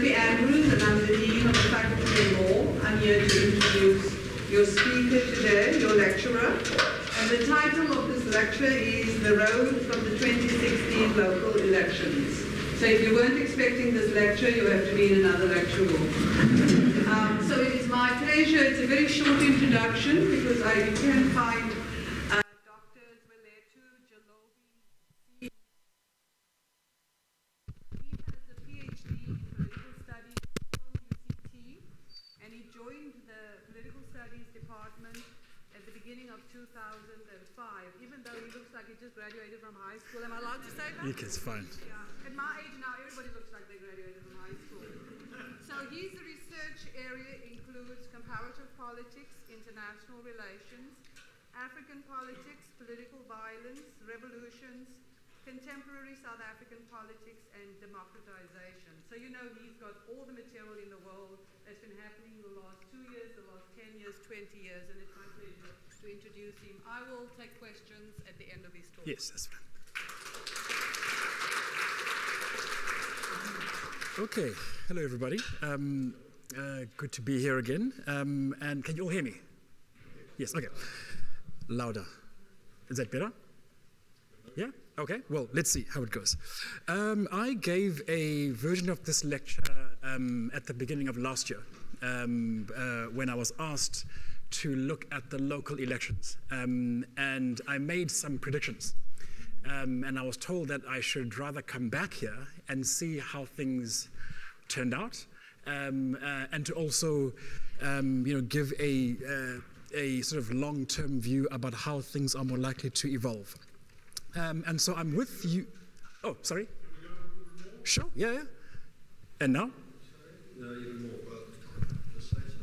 Debbie Andrews, and I'm the Dean of the Faculty of Law. I'm here to introduce your speaker today, your lecturer. And the title of this lecture is The Road from the 2016 Local Elections. So if you weren't expecting this lecture, you have to be in another lecture room. So it is my pleasure. It's a very short introduction because you can find Dr. Zwelethu Jolobe. He has a PhD in political studies from UCT, and he joined the political studies department at the beginning of 2005, even though he looks like he just graduated from high school. Am I allowed to say that? It's fine. Yeah. At my age now, everybody looks like they graduated from high school. So his research area includes comparative politics, international relations, African politics, political violence, revolutions, contemporary South African politics, and democratization. So you know he's got all the material in the world that's been happening the last 2 years, the last 10 years, 20 years, and it's my pleasure to introduce him. I will take questions at the end of his talk. Yes, that's fine. Okay, hello everybody. Good to be here again. And can you all hear me? Yes, okay. Louder. Is that better? Yeah? Okay, well, let's see how it goes. I gave a version of this lecture at the beginning of last year when I was asked to look at the local elections. And I made some predictions. And I was told that I should rather come back here and see how things turned out, and to also, give a sort of long-term view about how things are more likely to evolve. And so I'm with you. Oh, sorry. Sure. Yeah. And now? No, even more.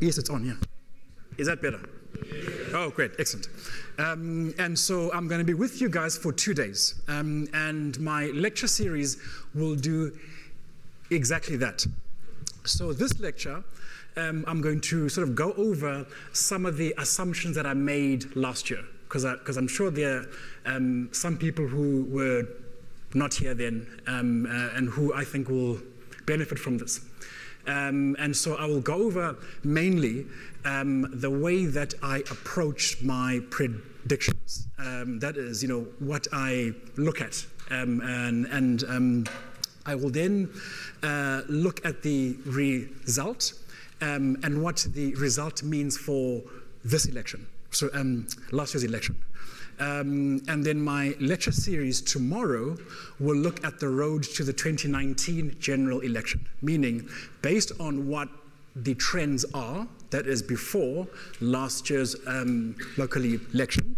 Yes, it's on. Yeah. Is that better? Oh, great, excellent. And so I'm going to be with you guys for 2 days. And my lecture series will do exactly that. So this lecture, I'm going to sort of go over some of the assumptions that I made last year, because I'm sure there are some people who were not here then and who I think will benefit from this. And so I will go over mainly the way that I approach my predictions. That is, what I look at. And I will then look at the result and what the result means for this election, so last year's election. And then my lecture series tomorrow will look at the road to the 2019 general election, meaning based on what the trends are, that is before last year's local election,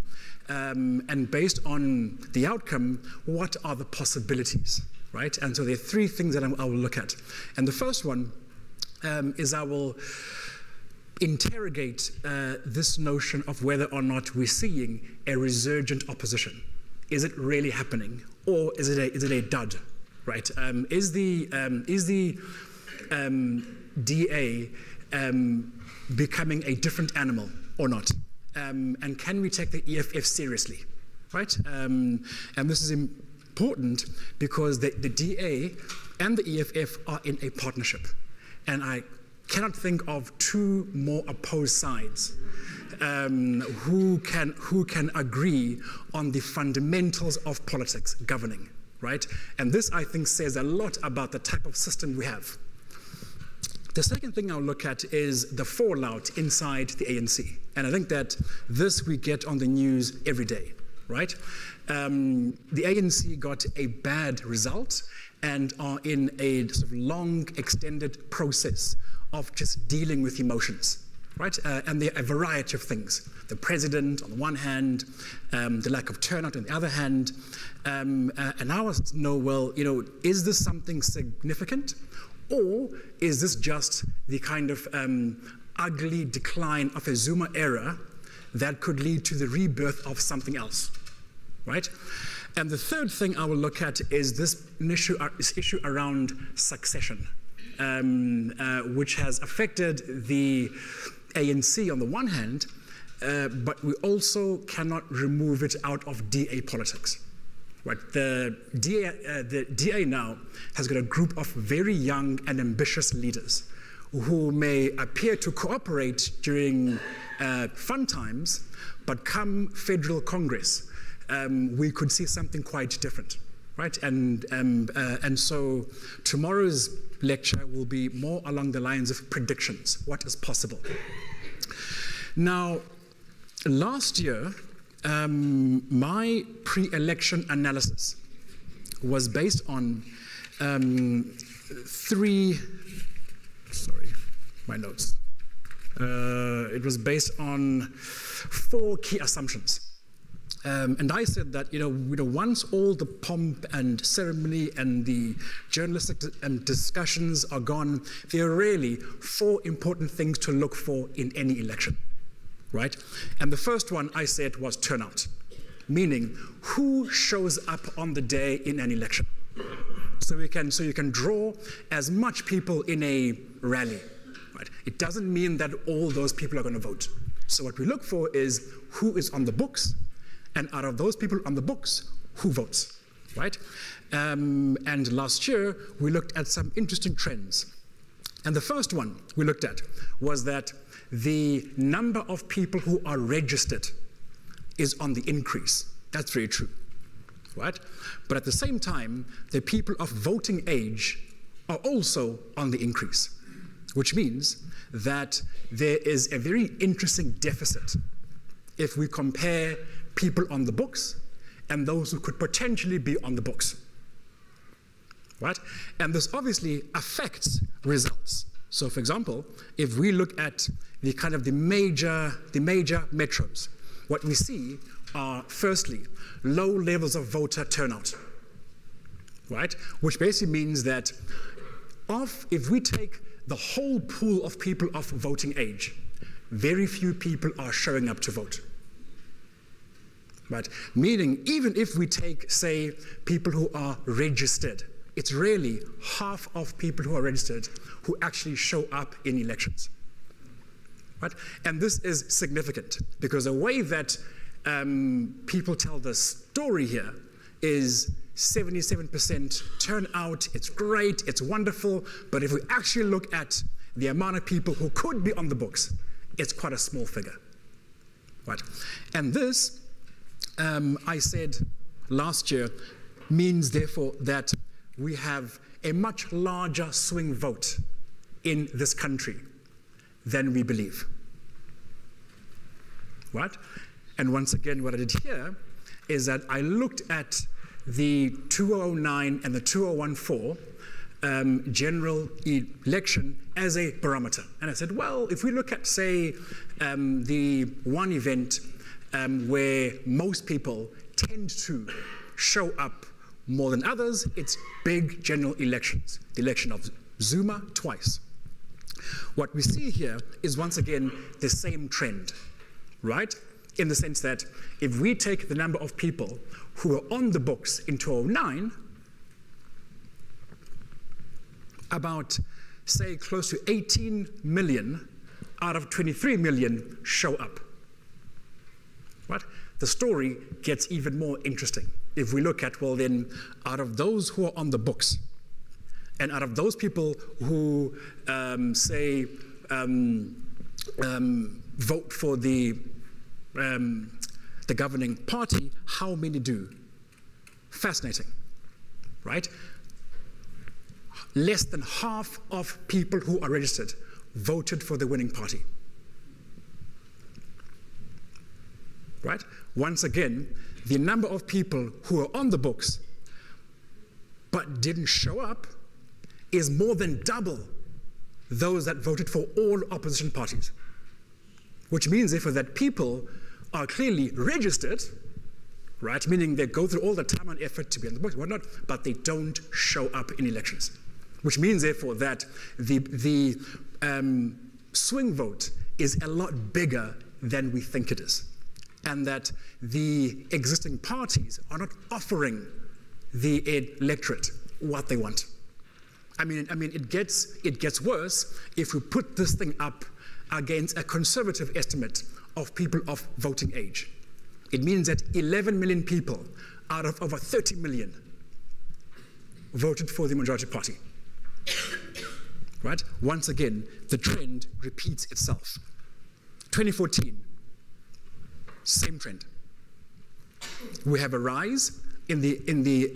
and based on the outcome, what are the possibilities, right? And so there are 3 things that I will look at. And the first one is I will interrogate this notion of whether or not we're seeing a resurgent opposition. Is it really happening, or is it a dud, right? Is the DA becoming a different animal or not? And can we take the EFF seriously, right? And this is important because the DA and the EFF are in a partnership, and I cannot think of 2 more opposed sides who can agree on the fundamentals of politics governing, right? And this, I think, says a lot about the type of system we have. The second thing I'll look at is the fallout inside the ANC. And I think that this we get on the news every day, right? The ANC got a bad result and are in a sort of long, extended process of just dealing with emotions, right? And there are a variety of things. The president on the one hand, the lack of turnout on the other hand. And I want to know, well, is this something significant? Or is this just the kind of ugly decline of a Zuma era that could lead to the rebirth of something else, right? And the third thing I will look at is this issue around succession, which has affected the ANC on the one hand, but we also cannot remove it out of DA politics. Right? The DA now has got a group of very young and ambitious leaders who may appear to cooperate during fun times, but come federal Congress, we could see something quite different, right? And so tomorrow's lecture will be more along the lines of predictions, what is possible. Now, last year, my pre-election analysis was based on it was based on 4 key assumptions. And I said that, once all the pomp and ceremony and the journalistic discussions are gone, there are really 4 important things to look for in any election, right? And the first one I said was turnout, meaning who shows up on the day in an election. So you can draw as much people in a rally, right? It doesn't mean that all those people are going to vote. So what we look for is who is on the books, and out of those people on the books, who votes, right? And last year, we looked at some interesting trends. And the first one we looked at was that the number of people who are registered is on the increase. That's very true, right? But at the same time, the people of voting age are also on the increase, which means that there is a very interesting deficit if we compare people on the books and those who could potentially be on the books, right? And this obviously affects results. So for example, if we look at the major metros, what we see are firstly, low levels of voter turnout, right? Which basically means that if we take the whole pool of people of voting age, very few people are showing up to vote. Right? Meaning, even if we take, say, people who are registered, it's really half of people who are registered who actually show up in elections. Right? And this is significant because the way that people tell the story here is 77% turnout, it's great, it's wonderful, but if we actually look at the amount of people who could be on the books, it's quite a small figure. Right? And this, I said last year, means therefore that we have a much larger swing vote in this country than we believe. Right? And once again, what I did here is that I looked at the 2009 and the 2014 general election as a barometer. And I said, well, if we look at, say, the one event where most people tend to show up more than others, it's big general elections. The election of Zuma twice. What we see here is once again the same trend, right? In the sense that if we take the number of people who were on the books in 2009, about, say, close to 18 million out of 23 million show up. Right? The story gets even more interesting if we look at, well then, out of those who are on the books, and out of those people who, say, vote for the governing party, how many do? Fascinating, right? Less than half of people who are registered voted for the winning party. Right? Once again, the number of people who are on the books but didn't show up is more than double those that voted for all opposition parties. Which means, therefore, that people are clearly registered, right? Meaning they go through all the time and effort to be on the books and whatnot, but they don't show up in elections. Which means, therefore, that the swing vote is a lot bigger than we think it is. And that the existing parties are not offering the electorate what they want. I mean, it gets worse if we put this thing up against a conservative estimate of people of voting age. It means that 11 million people out of over 30 million voted for the majority party. Right? Once again, the trend repeats itself. 2014, same trend. We have a rise in the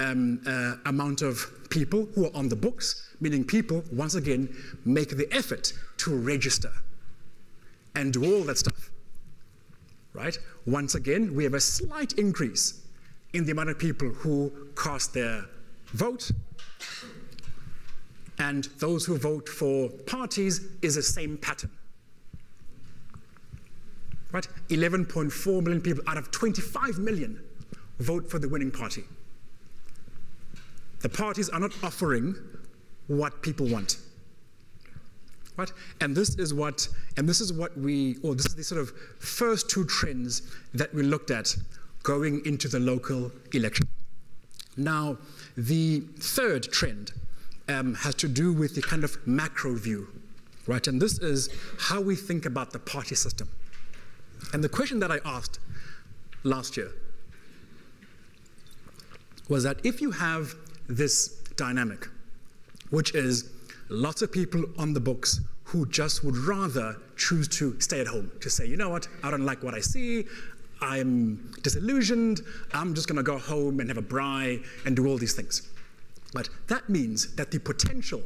amount of people who are on the books, meaning people, once again, make the effort to register and do all that stuff. Right? Once again, we have a slight increase in the amount of people who cast their vote, and those who vote for parties is the same pattern. Right? 11.4 million people out of 25 million vote for the winning party. The parties are not offering what people want. Right? And this is the sort of first two trends that we looked at going into the local election. Now, the third trend has to do with the kind of macro view, right? And this is how we think about the party system. And the question that I asked last year was that if you have this dynamic, which is lots of people on the books who just would rather choose to stay at home, to say, you know what, I don't like what I see, I'm disillusioned, I'm just going to go home and have a braai and do all these things. But that means that the potential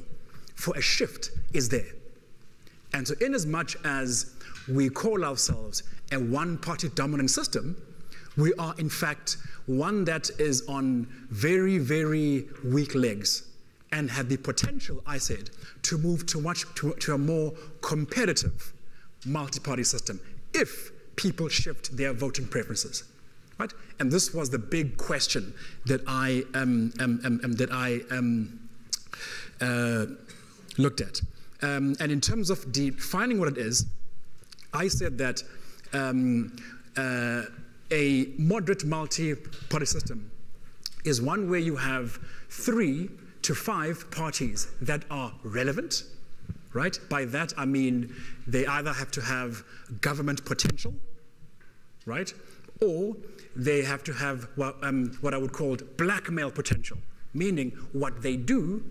for a shift is there. And so in as much as we call ourselves a one-party dominant system, we are in fact one that is on very, very weak legs and had the potential, I said, to move to a more competitive multi-party system if people shift their voting preferences. Right? And this was the big question that I looked at. And in terms of defining what it is, I said that a moderate multi-party system is one where you have 3 to 5 parties that are relevant, right? By that I mean they either have to have government potential, right? Or they have to have what I would call blackmail potential, meaning what they do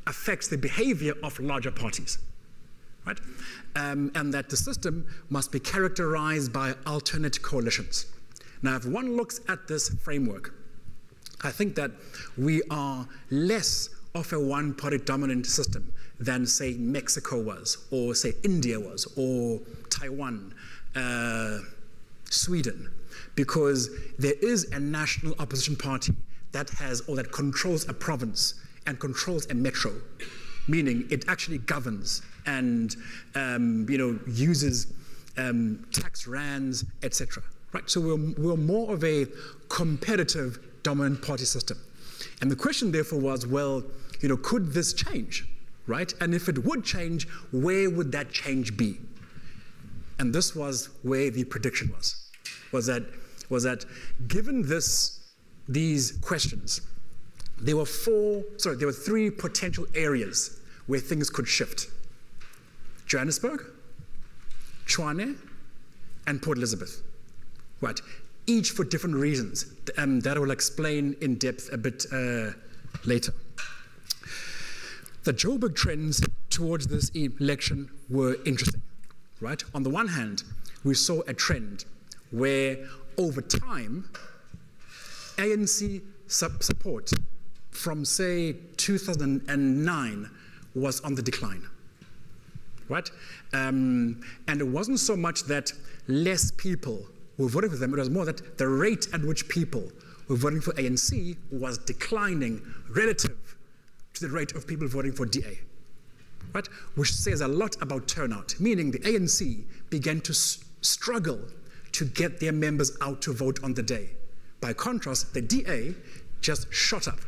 affects the behavior of larger parties, right? And that the system must be characterized by alternate coalitions. Now, if one looks at this framework, I think that we are less of a one-party dominant system than, say, Mexico was, or say India was, or Taiwan, Sweden, because there is a national opposition party that has, or that controls a province and controls a metro, meaning it actually governs and uses tax rands, etc. Right? So we're more of a competitive dominant party system. And the question therefore was, well, could this change, right? And if it would change, where would that change be? And this was where the prediction was that given these questions, there were 3 potential areas where things could shift. Johannesburg, Tshwane, and Port Elizabeth, right? Each for different reasons that I will explain in depth a bit later. The Joburg trends towards this election were interesting, right? On the one hand, we saw a trend where over time, ANC support from, say, 2009 was on the decline, right? And it wasn't so much that less people were voting for them, it was more that the rate at which people were voting for ANC was declining relative to the rate of people voting for DA, right? Which says a lot about turnout, meaning the ANC began to struggle to get their members out to vote on the day. By contrast, the DA just shot up,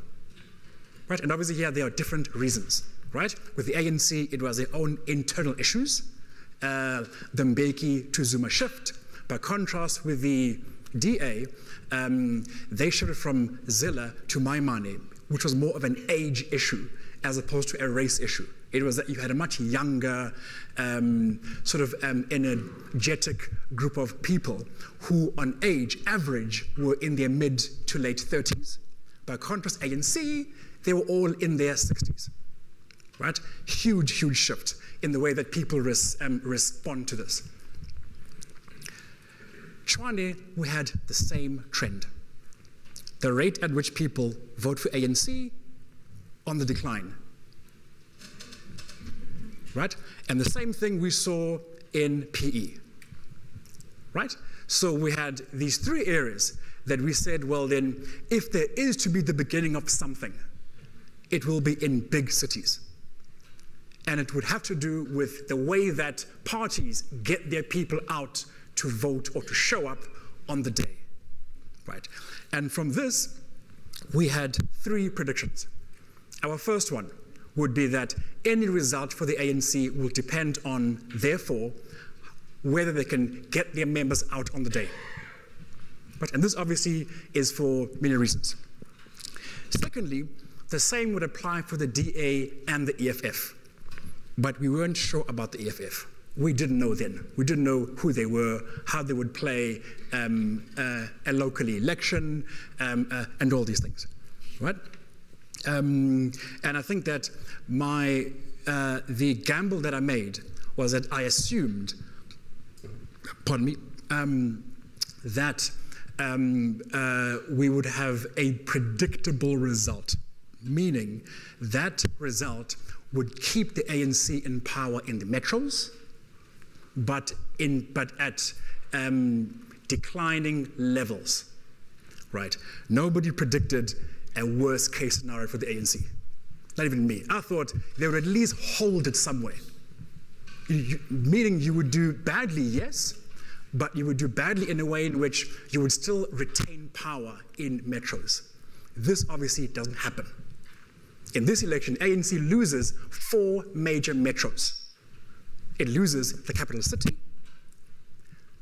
right? And obviously here there are different reasons, right? With the ANC, it was their own internal issues, the Mbeki to Zuma shift. By contrast with the DA, they shifted from Zilla to Maimane, which was more of an age issue as opposed to a race issue. It was that you had a much younger, sort of energetic group of people who, on age, average, were in their mid to late 30s. By contrast, ANC, they were all in their 60s. Right? Huge, huge shift in the way that people respond to this. Tshwane, we had the same trend. The rate at which people vote for ANC on the decline. Right? And the same thing we saw in PE. Right? So we had these three areas that we said, well then, if there is to be the beginning of something, it will be in big cities. And it would have to do with the way that parties get their people out to vote or to show up on the day. Right? And from this, we had three predictions. Our first one would be that any result for the ANC will depend on, therefore, whether they can get their members out on the day. Right? And this obviously is for many reasons. Secondly, the same would apply for the DA and the EFF. But we weren't sure about the EFF. We didn't know then. We didn't know who they were, how they would play a local election, and all these things, right? And I think that the gamble that I made was that I assumed, pardon me, that we would have a predictable result, meaning that result would keep the ANC in power in the metros, but at declining levels, right? Nobody predicted a worst case scenario for the ANC, not even me. I thought they would at least hold it somewhere. Meaning you would do badly, yes, but you would do badly in a way in which you would still retain power in metros. This obviously doesn't happen. In this election, ANC loses 4 major metros. It loses the capital city,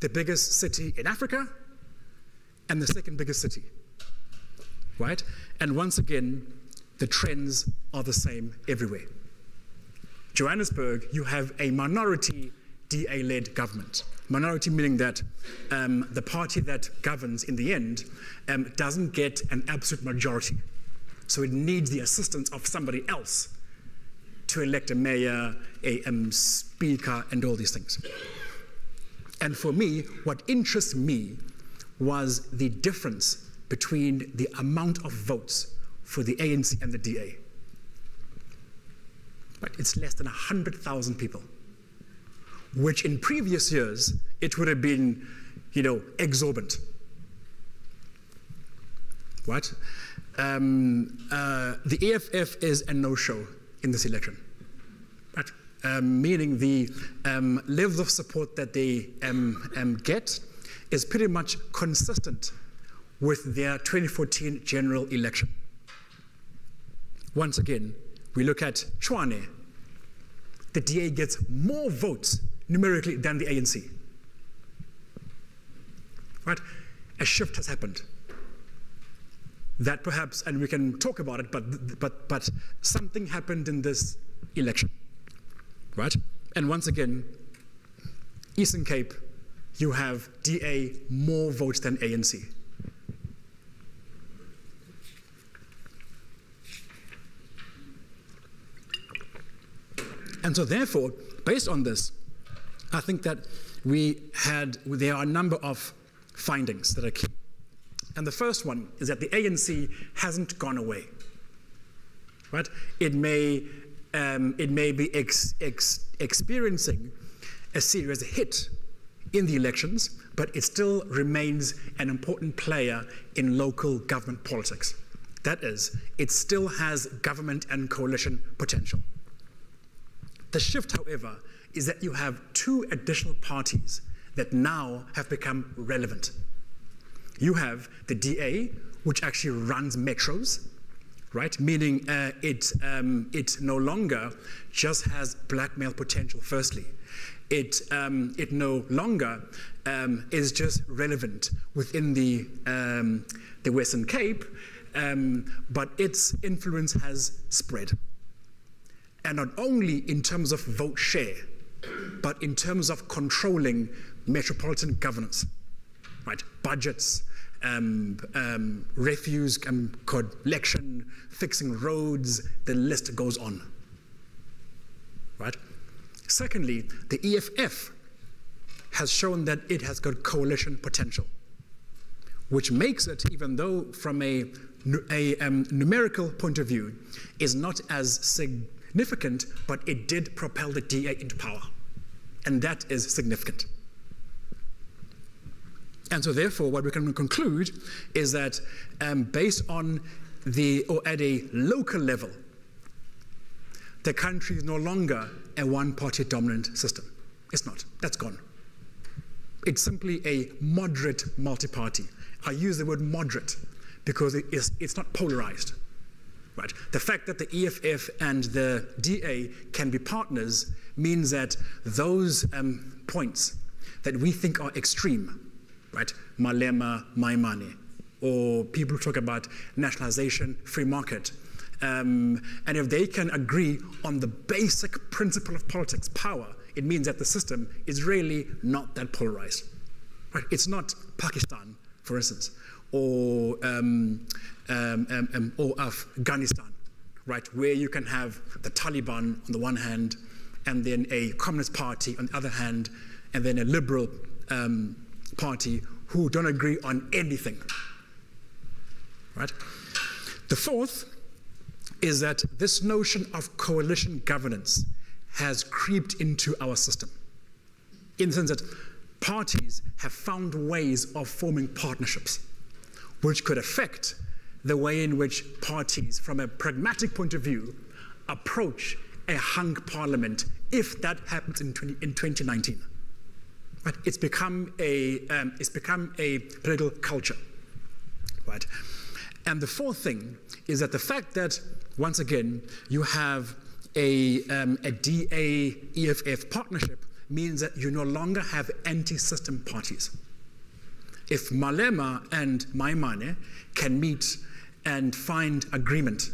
the biggest city in Africa, and the second biggest city, right? And once again, the trends are the same everywhere. Johannesburg, you have a minority DA-led government. Minority meaning that the party that governs in the end doesn't get an absolute majority. So it needs the assistance of somebody else to elect a mayor, a speaker, and all these things. And for me, what interests me was the difference between the amount of votes for the ANC and the DA. Right? It's less than 100,000 people, which in previous years, it would have been, exorbitant. Right? The EFF is a no-show in this election, right? Meaning the level of support that they get is pretty much consistent with their 2014 general election. Once again, we look at Tshwane. The DA gets more votes numerically than the ANC. Right? A shift has happened. That perhaps, and we can talk about it, but something happened in this election, right? And once again, Eastern Cape, you have DA more votes than ANC. And so therefore, based on this, I think that there are a number of findings that are key. And the first one is that the ANC hasn't gone away, right? It may be experiencing a serious hit in the elections, but it still remains an important player in local government politics. That is, it still has government and coalition potential. The shift, however, is that you have 2 additional parties that now have become relevant. You have the DA, which actually runs metros, right? Meaning it no longer just has blackmail potential, firstly. It no longer is just relevant within the Western Cape, but its influence has spread. and not only in terms of vote share, but in terms of controlling metropolitan governance, right? Budgets, refuse collection, fixing roads, the list goes on, right? Secondly, the EFF has shown that it has got coalition potential, which makes it, even though from a numerical point of view, is not as significant, but it did propel the DA into power. And that is significant. And so therefore, what we can conclude is that based on or at a local level, the country is no longer a one-party dominant system. It's not. That's gone. It's simply a moderate multi-party. I use the word moderate because it's not polarized. Right? The fact that the EFF and the DA can be partners means that those points that we think are extreme, right? Malema, Maimane, or people who talk about nationalization, free market, and if they can agree on the basic principle of politics, power, it means that the system is really not that polarized. Right? It's not Pakistan, for instance, or Afghanistan, right, where you can have the Taliban on the one hand, and then a communist party on the other hand, and then a liberal party who don't agree on anything, right? The fourth is that this notion of coalition governance has creeped into our system, in the sense that parties have found ways of forming partnerships, which could affect the way in which parties, from a pragmatic point of view, approach a hung parliament, if that happens in 2019. Right? It's become a political culture, right? And the fourth thing is that the fact that, once again, you have a DA-EFF partnership means that you no longer have anti-system parties. If Malema and Maimane can meet and find agreement,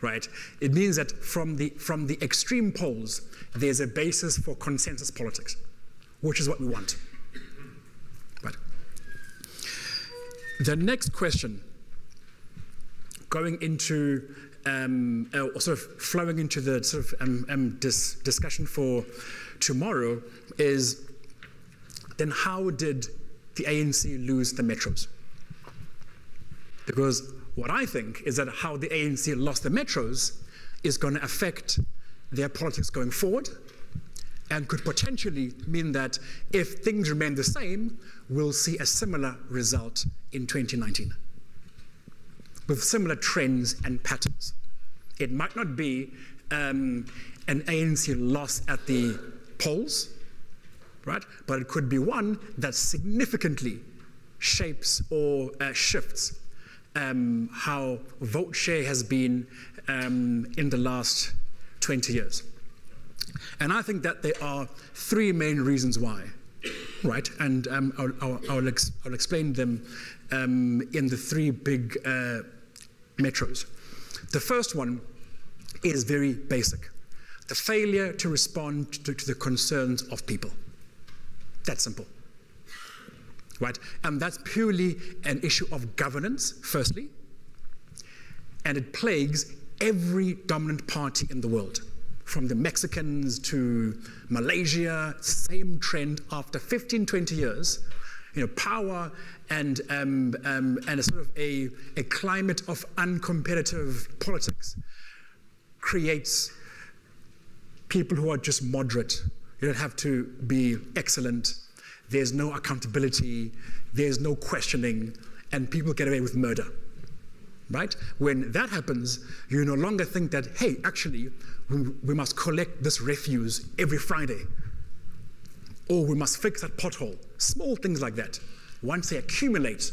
right, it means that from the extreme poles, there's a basis for consensus politics, which is what we want. Right. The next question, going into or sort of flowing into the sort of discussion for tomorrow, is then how did the ANC lose the metros? Because what I think is that how the ANC lost the metros is going to affect their politics going forward, and could potentially mean that if things remain the same, we'll see a similar result in 2019, with similar trends and patterns. It might not be an ANC loss at the polls, right? But it could be one that significantly shapes or shifts how vote share has been in the last 20 years. And I think that there are three main reasons why, right? And I'll explain them in the three big metros. The first one is very basic: the failure to respond to the concerns of people. That's simple, right? And that's purely an issue of governance, firstly, and it plagues every dominant party in the world, from the Mexicans to Malaysia. Same trend after 15, 20 years. Power and a sort of a climate of uncompetitive politics creates people who are just moderate. You don't have to be excellent. There's no accountability. There's no questioning, and people get away with murder, right? When that happens, you no longer think that, hey, actually, we must collect this refuse every Friday, or we must fix that pothole. Small things like that. Once they accumulate,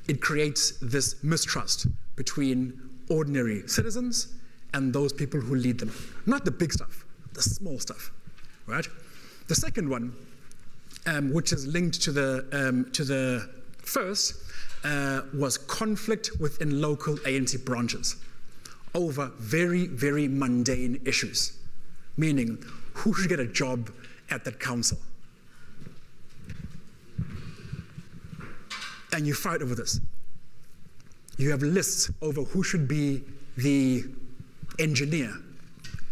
it creates this mistrust between ordinary citizens and those people who lead them. Not the big stuff, the small stuff, right? The second one, which is linked to the first, was conflict within local ANC branches. over very, very mundane issues, meaning who should get a job at that council. And you fight over this. You have lists over who should be the engineer.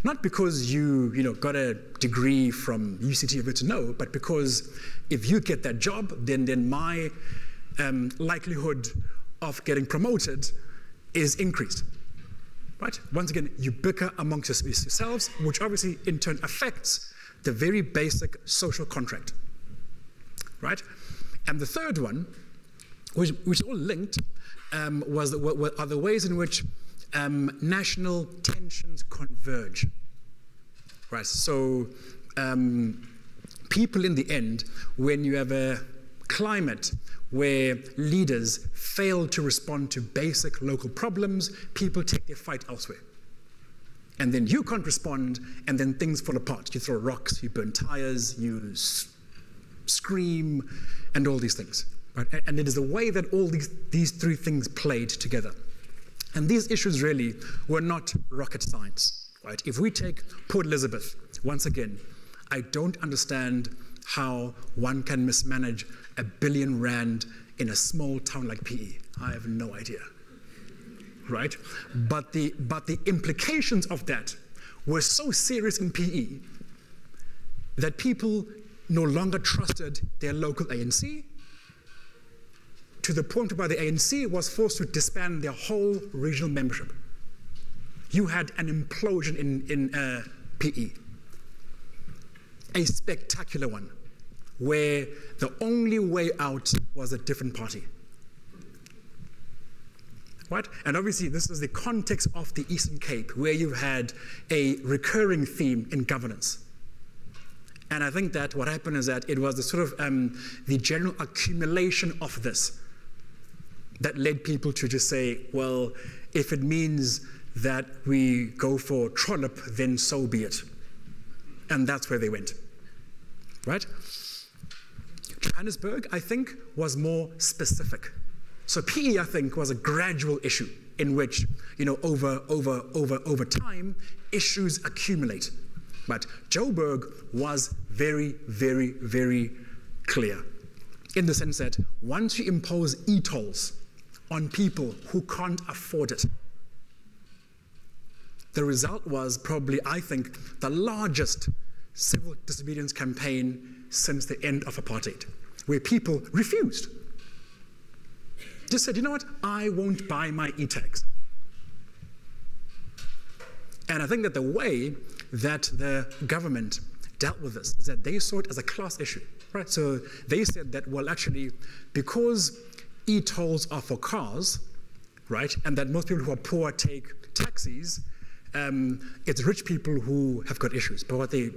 Not because you got a degree from UCT of it to know, but because if you get that job, then my likelihood of getting promoted is increased. Right? Once again, you bicker amongst yourselves, which obviously in turn affects the very basic social contract. Right? And the third one, which is all linked, are the ways in which national tensions converge. Right? So people in the end, when you have a climate where leaders fail to respond to basic local problems, people take their fight elsewhere. And then you can't respond, and then things fall apart. You throw rocks, you burn tires, you scream, and all these things. Right? And it is the way that all these three things played together. And these issues really were not rocket science. Right? If we take Port Elizabeth, once again, I don't understand how one can mismanage R1 billion in a small town like PE. I have no idea. Right? But the implications of that were so serious in PE that people no longer trusted their local ANC, to the point where the ANC was forced to disband their whole regional membership. You had an implosion in PE. A spectacular one, where the only way out was a different party. Right? And obviously this is the context of the Eastern Cape, where you had a recurring theme in governance. And I think that what happened is that it was the sort of the general accumulation of this that led people to just say, well, if it means that we go for Trollop, then so be it. And that's where they went. Right? Johannesburg, I think, was more specific. So PE, I think, was a gradual issue in which, over time, issues accumulate. But Joburg was very, very, very clear in the sense that once you impose e-tolls on people who can't afford it, the result was probably, I think, the largest civil disobedience campaign since the end of apartheid, where people refused. Just said, you know what, I won't buy my e-tags. And I think that the way that the government dealt with this is that they saw it as a class issue, right? So they said that, well, actually, because e-tolls are for cars, right, and that most people who are poor take taxis, it's rich people who have got issues. But what they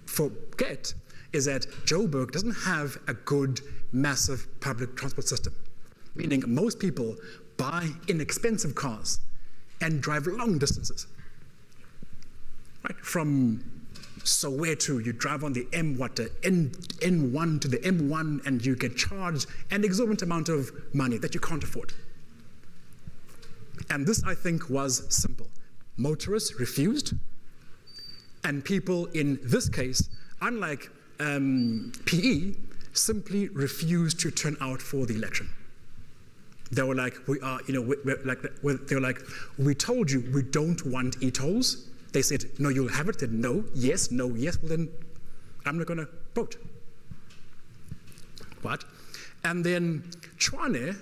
forget is that Joburg doesn't have a good, massive public transport system, meaning most people buy inexpensive cars and drive long distances. Right? From Soweto, you drive on the N1 to the M1, and you get charged an exorbitant amount of money that you can't afford. And this, I think, was simple. Motorists refused, and people in this case, unlike PE, simply refused to turn out for the election. They were like, we told you we don't want e-tolls. They said, no, you'll have it. They said, no, yes, well then I'm not going to vote. What? And then Tshwane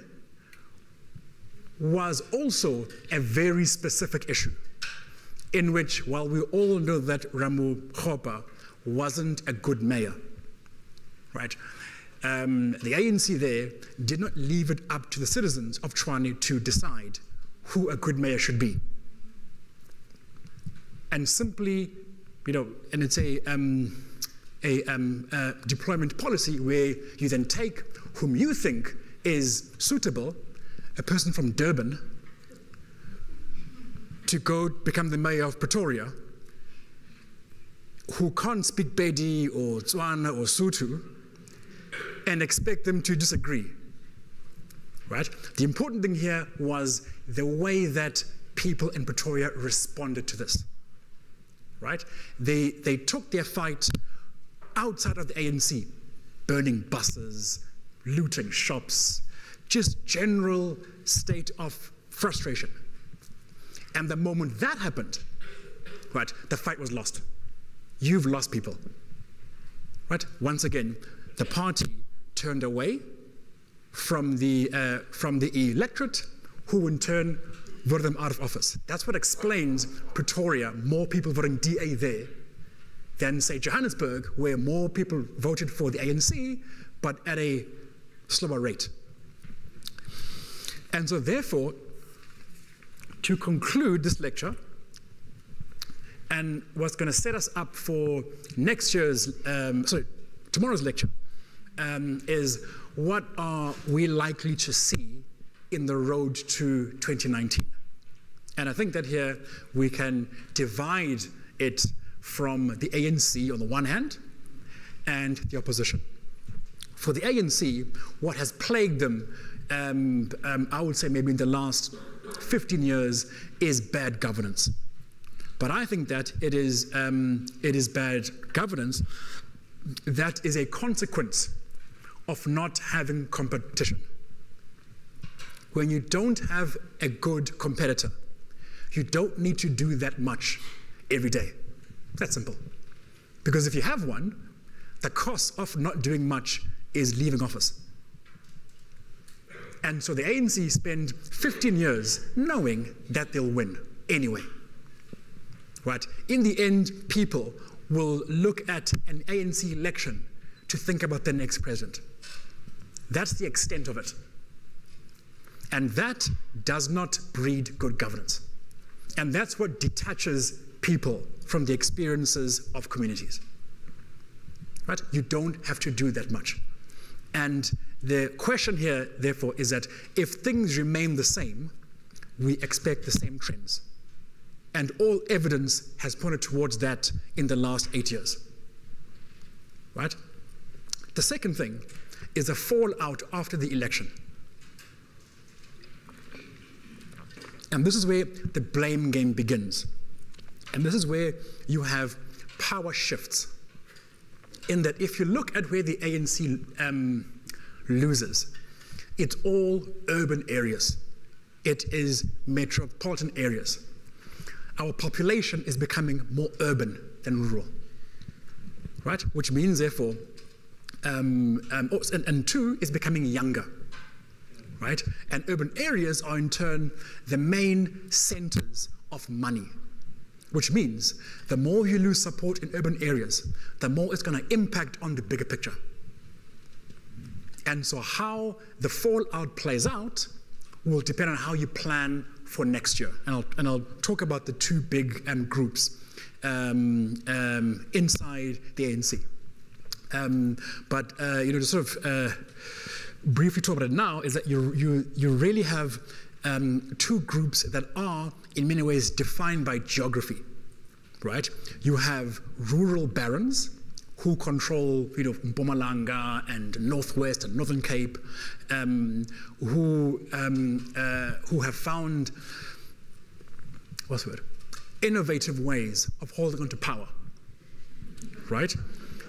was also a very specific issue, in which, while we all know that Ramu Khopa wasn't a good mayor, right? The ANC there did not leave it up to the citizens of Tshwane to decide who a good mayor should be. And simply, and it's a deployment policy where you then take whom you think is suitable, a person from Durban, to go become the mayor of Pretoria, who can't speak Pedi or Tswana or Sotho, and expect them to disagree, right? The important thing here was the way that people in Pretoria responded to this, right? They took their fight outside of the ANC, burning buses, looting shops, just general state of frustration. And the moment that happened, right, the fight was lost. You've lost people, right? Once again, the party turned away from the electorate, who in turn voted them out of office. That's what explains Pretoria, more people voting DA there than, say, Johannesburg, where more people voted for the ANC, but at a slower rate. And so therefore, to conclude this lecture, and what's going to set us up for tomorrow's lecture, is what are we likely to see in the road to 2019. And I think that here we can divide it from the ANC on the one hand and the opposition. For the ANC, what has plagued them, I would say maybe in the last 15 years, is bad governance. But I think that it is bad governance that is a consequence of not having competition. When you don't have a good competitor, you don't need to do that much every day. That's simple. Because if you have one, the cost of not doing much is leaving office. And so the ANC spend 15 years knowing that they'll win anyway. Right? In the end, people will look at an ANC election to think about the next president. That's the extent of it. And that does not breed good governance. And that's what detaches people from the experiences of communities. Right? You don't have to do that much. And the question here, therefore, is that if things remain the same, we expect the same trends. And all evidence has pointed towards that in the last 8 years. Right? The second thing is a fallout after the election. And this is where the blame game begins. And this is where you have power shifts. In that if you look at where the ANC loses, it's all urban areas. It is metropolitan areas. Our population is becoming more urban than rural, right? Which means, therefore, and two, is becoming younger, right? And urban areas are in turn the main centers of money, which means the more you lose support in urban areas, the more it's going to impact on the bigger picture. And so how the fallout plays out will depend on how you plan for next year. And I'll talk about the two big groups inside the ANC. To sort of briefly talk about it now is that you really have two groups that are in many ways defined by geography, right? You have rural barons who control, Mpumalanga and Northwest and Northern Cape, who have found, innovative ways of holding on to power, right?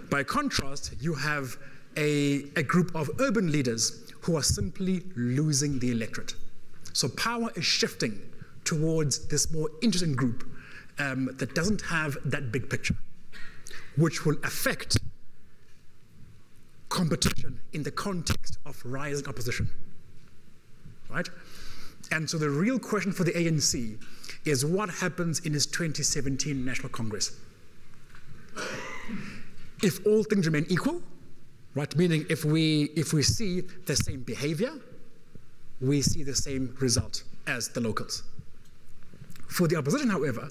By contrast, you have a group of urban leaders who are simply losing the electorate. So power is shifting towards this more interesting group that doesn't have that big picture, which will affect competition in the context of rising opposition, right? And so the real question for the ANC is what happens in its 2017 National Congress. If all things remain equal, right, meaning if we see the same behavior, we see the same result as the locals. For the opposition, however,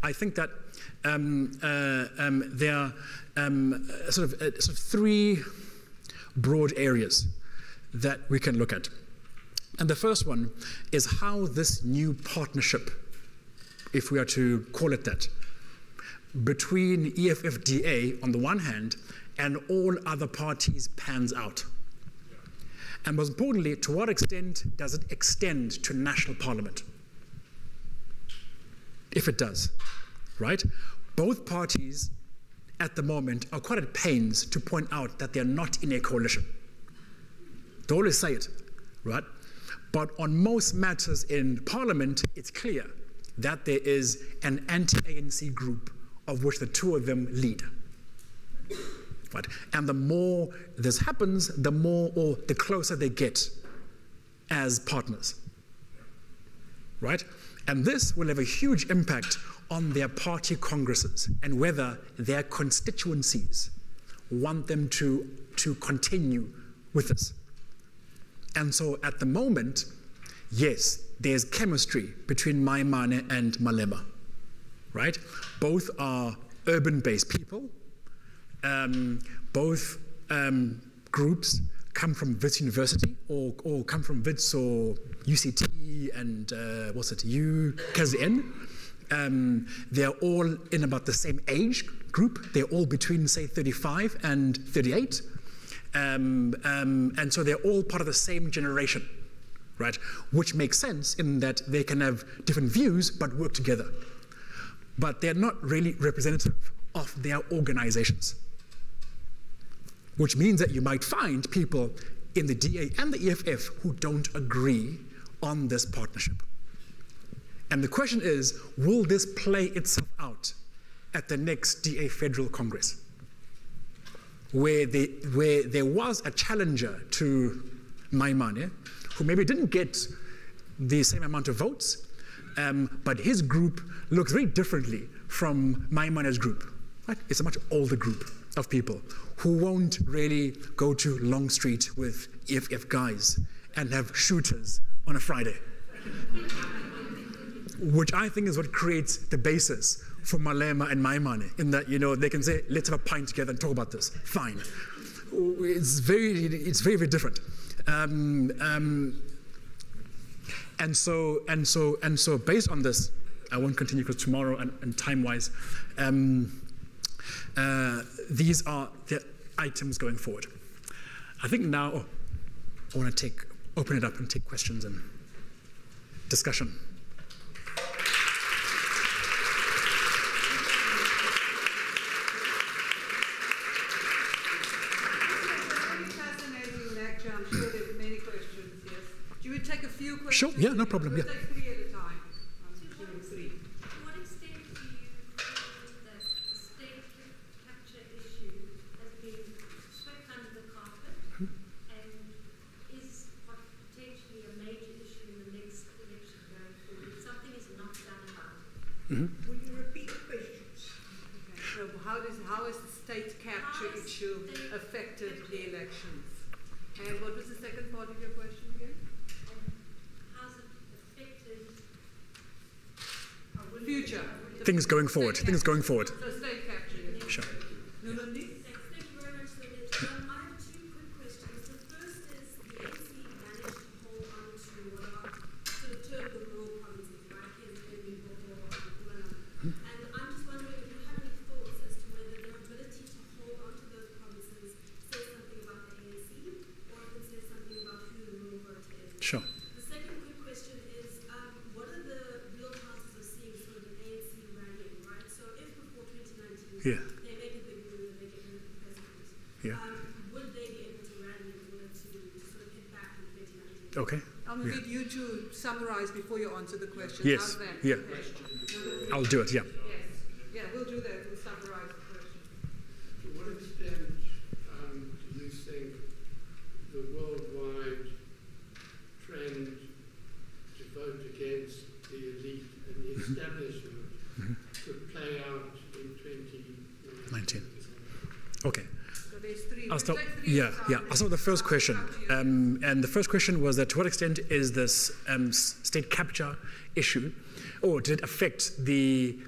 I think that there are sort of three broad areas that we can look at. And the first one is how this new partnership, if we are to call it that, between EFF-DA on the one hand and all other parties pans out. And most importantly, to what extent does it extend to national parliament? if it does, right? Both parties at the moment are quite at pains to point out that they're not in a coalition. They always say it, right? But on most matters in Parliament, it's clear that there is an anti-ANC group of which the two of them lead. Right? And the more this happens, the more or the closer they get as partners. Right? And this will have a huge impact on their party congresses and whether their constituencies want them to continue with this. And so at the moment, yes, there's chemistry between Maimane and Malema, right? Both are urban-based people. Both groups come from Wits University or come from Wits or UCT and KZN. They're all in about the same age group. They're all between, say, 35 and 38. And so they're all part of the same generation, right? Which makes sense in that they can have different views but work together. But they're not really representative of their organizations. Which means that you might find people in the DA and the EFF who don't agree on this partnership. And the question is, will this play itself out at the next DA Federal Congress? Where there was a challenger to Maimane, who maybe didn't get the same amount of votes, but his group looks very differently from Maimane's group. Right? It's a much older group of people who won't really go to Long Street with EFF guys and have shooters on a Friday. Which I think is what creates the basis for Malema and Maimane, in that, you know, they can say, let's have a pint together and talk about this. Fine. It's very, very different. And so based on this, I won't continue because tomorrow and time-wise, these are the items going forward. I think now, I want to open it up and take questions and discussion. Take a few questions. Sure, yeah, no problem. We'll Yeah. take 3 at a time. To what extent do you feel that the state capture issue has been swept under the carpet and is potentially a major issue in the next election going forward? If something is not done about it. Will you repeat the questions? Okay. So how has the state capture issue affected the elections? And what was the second part of your question again? Future. Things going forward. Things going forward. So state capture. Sure. Nulandi? Thank you very much, Zwelethu. I have 2 quick questions. The first is the ANC managed to hold on to what are sort of termed the rural provinces, right? And I'm just wondering if you have any thoughts as to whether their ability to hold on to those provinces says something about the ANC or if it says something about who the rural voter is. Sure. The second quick question is, what are the real chances of seeing sort of an ANC rallying, right? So if before 2019 Yeah. they make a big move and they get rid of the president, Yeah. would they be able to rally in order to sort of hit back in 2019? Okay. I'm going to need you to summarize before you answer the question. Yes. How's that? Yeah. Okay. I'll do it. Yeah. Yes. Yeah, we'll do that. We'll summarize the question. To what extent do you think the worldwide trend to vote against the elite and the establishment could play out in 2019? Okay. So there's 3. I'll We'll start. take 3 Yeah, at a time. yeah. I'll start with the first question. And the first question was that to what extent is this state capture issue, or did it affect the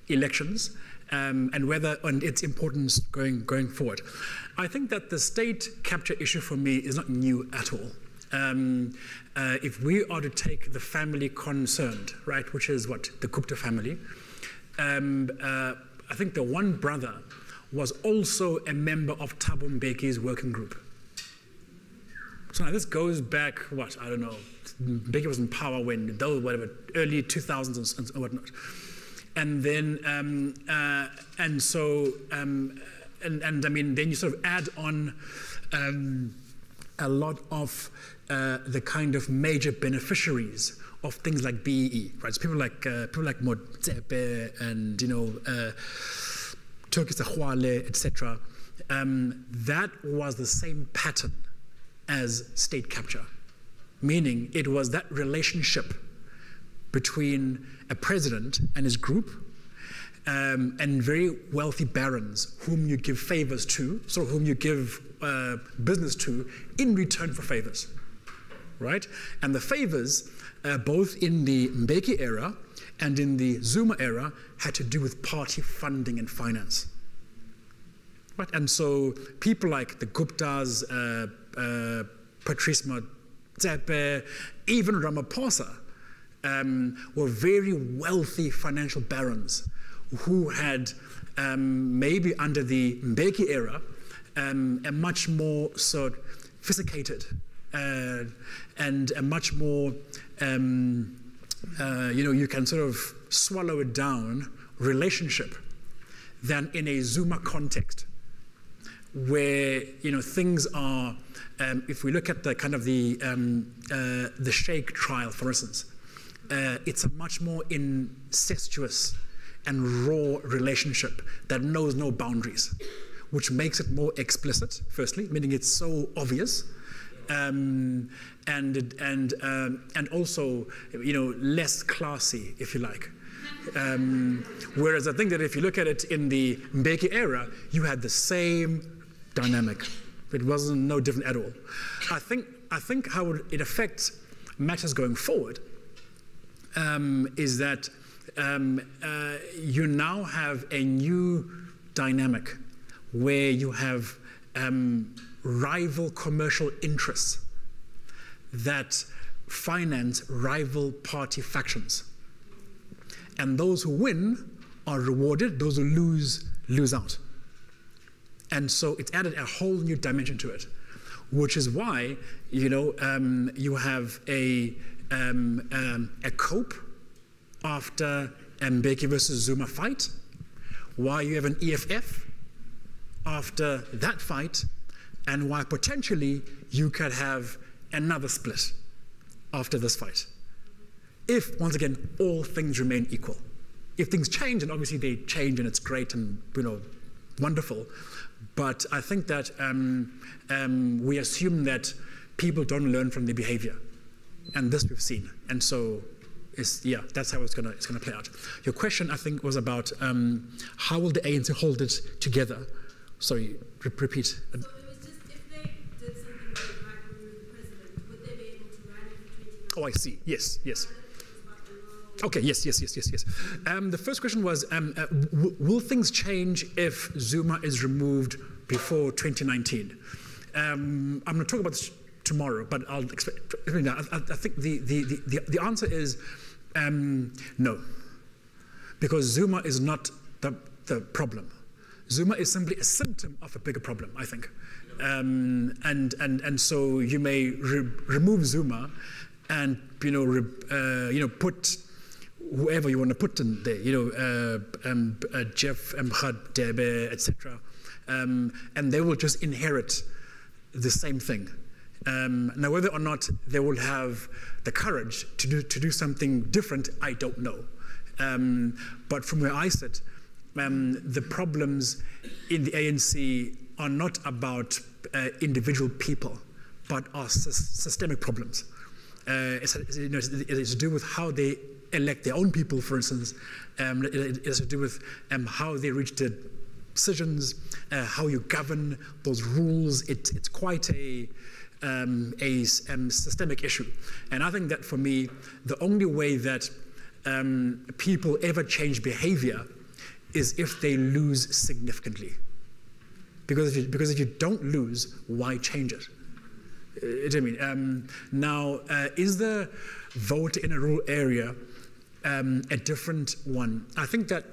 elections, and whether and its importance going forward? I think that the state capture issue for me is not new at all. If we are to take the family concerned, right, which is what the Gupta family, I think the one brother was also a member of Thabo Mbeki's working group. So now this goes back, what, I don't know, Mbeki was in power when, those, whatever, early 2000s and whatnot. And then, and so, and I mean, then you sort of add on a lot of the kind of major beneficiaries of things like BEE, right? So people like Modzepe and Turkish Ahwale, etc. That was the same pattern as state capture, meaning it was that relationship between a president and his group and very wealthy barons whom you give favors to, so whom you give business to in return for favors, right? And the favors, both in the Mbeki era and in the Zuma era, had to do with party funding and finance. Right? And so people like the Guptas, Patrice Motsepe, even Ramaphosa were very wealthy financial barons who had, maybe under the Mbeki era, a much more sort of sophisticated and a much more, you can sort of swallow it down relationship than in a Zuma context, where things are. If we look at the kind of the Sheikh trial, for instance, it's a much more incestuous and raw relationship that knows no boundaries, which makes it more explicit. Firstly, meaning it's so obvious. And also, less classy, if you like. Whereas I think that if you look at it in the Mbeki era, you had the same dynamic. It wasn't no different at all. I think how it affects matters going forward is that you now have a new dynamic where you have rival commercial interests that finance rival party factions. And those who win are rewarded, those who lose out. And so it's added a whole new dimension to it, which is why, you have a cope after Mbeki versus Zuma fight, why you have an EFF after that fight, and why potentially you could have another split after this fight. If, once again, all things remain equal. If things change, and obviously they change and it's great and wonderful, but I think that we assume that people don't learn from their behavior, and this we've seen, and so that's how it's gonna play out. Your question, I think, was about how will the ANC hold it together? Sorry, repeat. So it was just if they did something like remove the president, would they be able to run it for 2019? Oh, I see. Yes. Okay, yes. The first question was, will things change if Zuma is removed before 2019? I'm going to talk about this tomorrow, but I'll expect. I think the answer is no, because Zuma is not the problem. Zuma is simply a symptom of a bigger problem, I think. And so you may remove Zuma and put whoever you want to put in there, Jeff, Mkhad, Debe, etc. And they will just inherit the same thing. Now, whether or not they will have the courage to do something different, I don't know. But from where I sit, the problems in the ANC are not about individual people, but are systemic problems. It's to do with how they elect their own people, for instance. It has to do with how they reach the decisions, how you govern those rules. It's quite a systemic issue. And I think that for me, the only way that people ever change behavior is if they lose significantly. Because if you don't lose, why change it? Now, is the vote in a rural area a different one? I think that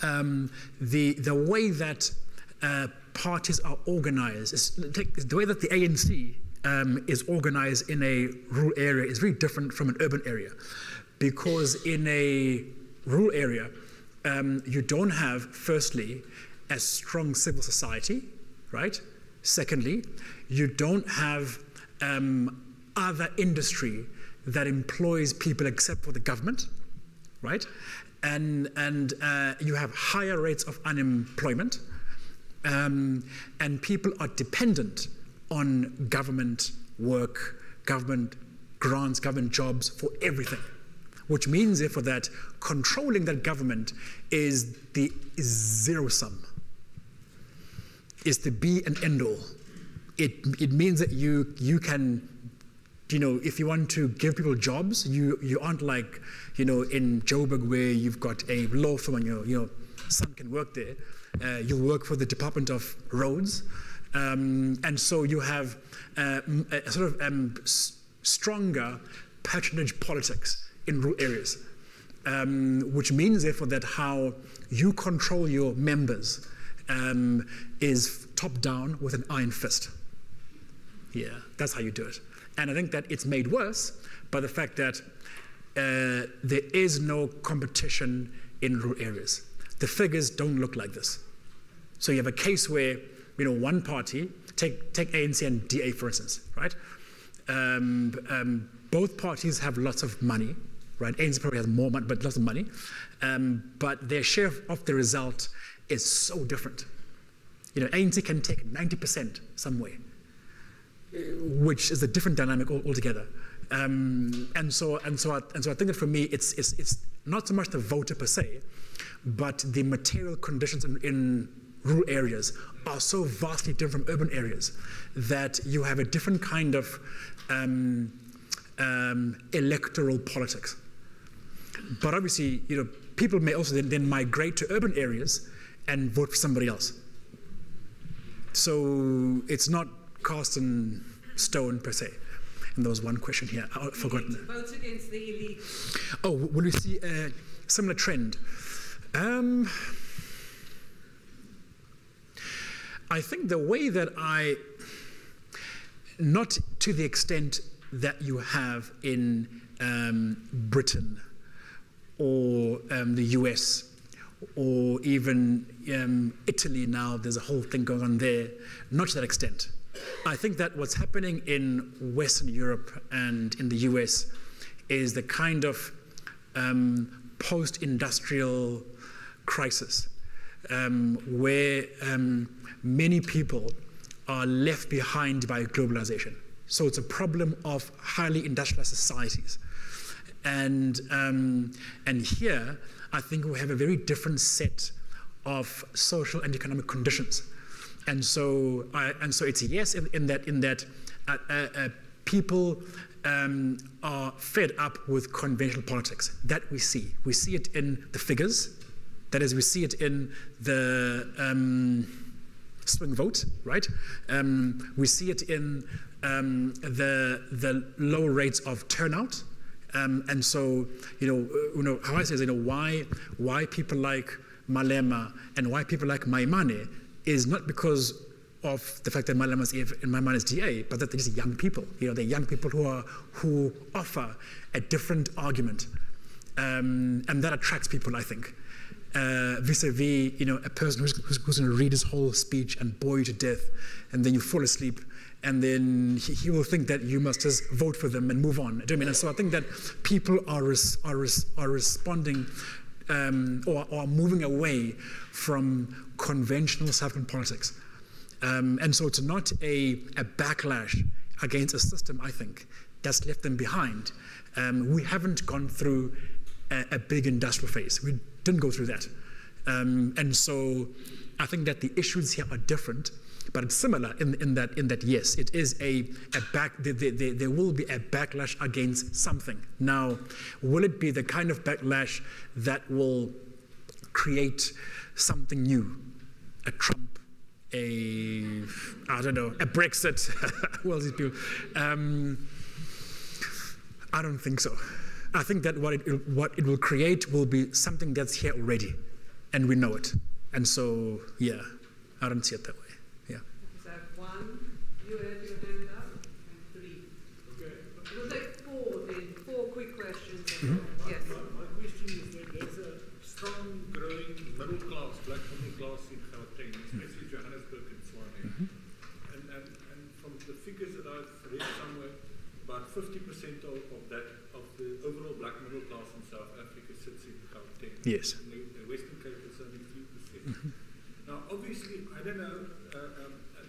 the way that parties are organized, the way that the ANC is organized in a rural area is very different from an urban area. Because in a rural area, you don't have, firstly, a strong civil society, right? Secondly, you don't have other industry that employs people except for the government, right? And you have higher rates of unemployment, and people are dependent on government work, government grants, government jobs for everything, which means therefore that controlling that government is zero sum, is the be and end all. It means that you can, if you want to give people jobs, you aren't like, in Joburg where you've got a law firm and your son can work there. You work for the Department of Roads, and so you have a sort of stronger patronage politics in rural areas, which means therefore that how you control your members is top down with an iron fist. Yeah, that's how you do it. And I think that it's made worse by the fact that there is no competition in rural areas. The figures don't look like this. So you have a case where, one party, take ANC and DA for instance, right? Both parties have lots of money, right? ANC probably has more money, but lots of money. But their share of the result is so different. ANC can take 90% somewhere, which is a different dynamic altogether. And so I think that for me, it's not so much the voter per se, but the material conditions in rural areas are so vastly different from urban areas that you have a different kind of electoral politics. But obviously, people may also then migrate to urban areas and vote for somebody else. So it's not cast in stone per se. And there was one question here, I've forgotten. Vote against the elite. Oh, will we see a similar trend? I think the way that not to the extent that you have in Britain or the US or even Italy now, there's a whole thing going on there, not to that extent. I think that what's happening in Western Europe and in the US is the kind of post-industrial crisis where many people are left behind by globalization. So it's a problem of highly industrialized societies. And here, I think we have a very different set of social and economic conditions. And so it's a yes in that people are fed up with conventional politics. That we see. We see it in the figures. That is, we see it in the swing vote, right? We see it in the low rates of turnout. And so, how I say is, why people like Malema and why people like Maimane is not because of the fact that Maimane is DA, but that they're just young people. They're young people who offer a different argument, and that attracts people, I think. Vis-a-vis, a person who's going to read his whole speech and bore you to death, and then you fall asleep, and then he will think that you must just vote for them and move on. Do you know what I mean? And so I think that people are responding or are moving away from conventional South African politics. And so it's not a backlash against a system, I think, that's left them behind. We haven't gone through a big industrial phase. We didn't go through that. And so I think that the issues here are different, but it's similar in that yes, it is there will be a backlash against something. Now, will it be the kind of backlash that will create something new? A Trump, a Brexit, well, these people. I don't think so. I think that what it will create will be something that's here already, and we know it. And so, yeah, I don't see it that way. Yeah. So 1, you have your hand up, and 3. Okay. We'll take 4 then. 4 quick questions. Mm-hmm. Yes. My question is that there's a 50% of the overall black middle class in South Africa sits in Gauteng. Yes. In the Western Cape is only 3%. Now, obviously, I don't know,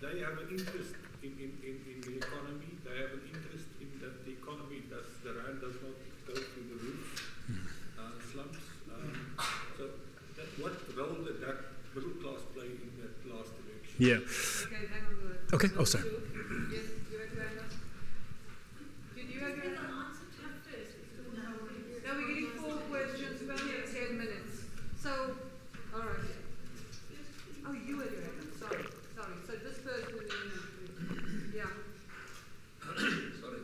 they have an interest in the economy. They have an interest in that the economy the rand does not go through the roof, slumps. So what role did that middle class play in that last election? Yeah. Okay, hang on. Okay, oh, sorry. Yes, you had your hand up. Did you have your hand up? No, we're getting 4 questions. We only have 10 minutes. So, all right. Oh, you had your hand up. Sorry. So this person in the yeah. Sorry.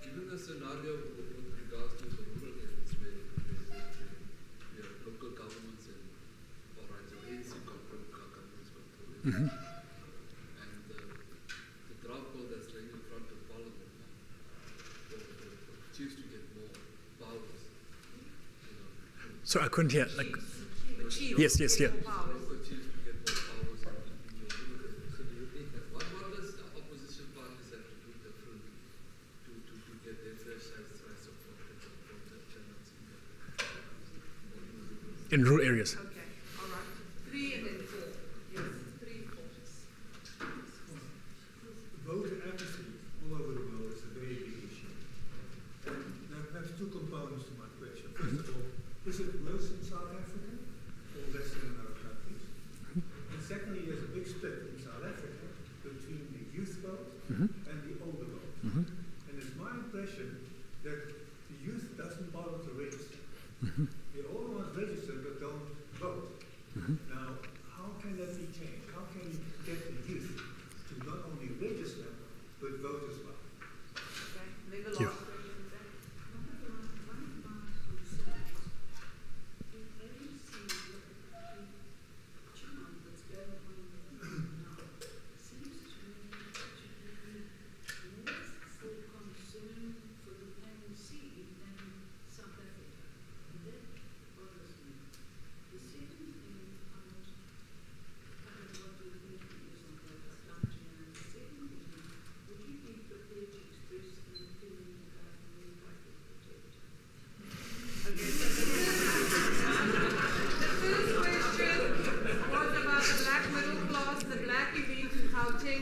Given the scenario with regards to the rural areas where local governments and ANC governments control it, and the draft bill that's laying in front of Parliament for chiefs to get more powers. So I couldn't hear. Like, The chief. yes, yeah. Powers. For chiefs to get more powers in your rural areas. So do you think that what does the opposition parties have to do different to get their fair slice of the channels In rural areas. Okay, all right. 3 and then 4. Yes, 3, 4. Voter apathy all over the world is a very big issue. And there's 2 components to my question. First of all, is it worse in South Africa or less than in other countries? And secondly, there's a big split in South Africa between the youth vote and the older vote. And it's my impression that the youth doesn't bother to register. The older ones register but don't vote. Now, how can that be changed? How can you get the youth to not only register but vote as well? Okay, then the Yeah. last question is that.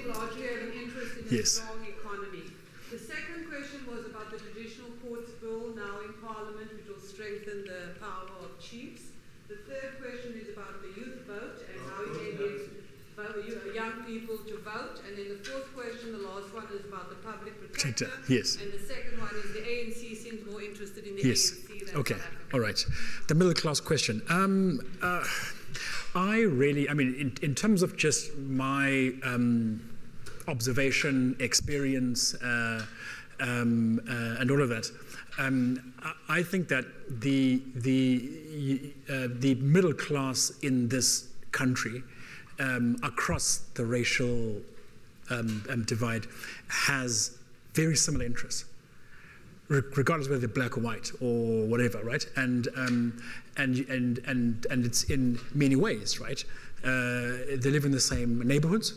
Largely have an interest in a Yes. strong economy. The second question was about the Traditional Courts Bill now in Parliament, which will strengthen the power of chiefs. The third question is about the youth vote and how you can get young people to vote. And then the fourth question, the last one, is about the public protector. Yes. And the second one is the ANC seems more interested in the Yes. ANC than Okay. South Africa. All right. The middle class question. In terms of just my observation, experience, and all of that, I think that the middle class in this country, across the racial divide, has very similar interests, regardless whether they're black or white or whatever, right? And it's in many ways, right? They live in the same neighborhoods,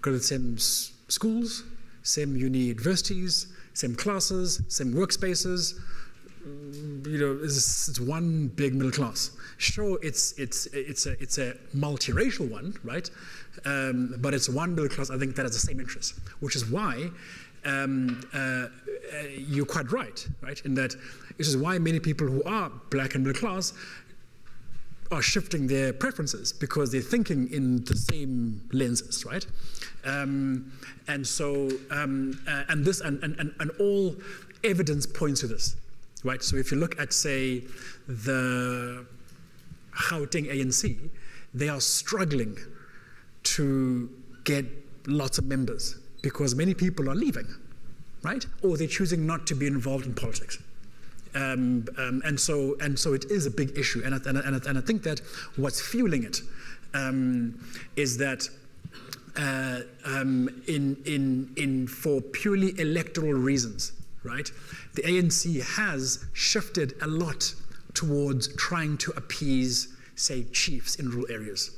go to the same schools, same universities, same classes, same workspaces. It's one big middle class. Sure, it's a multiracial one, right? But it's one middle class, I think, that has the same interests, which is why you're quite right? In that, this is why many people who are black and middle class are shifting their preferences, because they're thinking in the same lenses, right? And all evidence points to this, right? So if you look at, say, the Gauteng ANC, they are struggling to get lots of members because many people are leaving, right? Or they're choosing not to be involved in politics. And so it is a big issue, and I think that what's fueling it is that for purely electoral reasons, right? The ANC has shifted a lot towards trying to appease, say, chiefs in rural areas,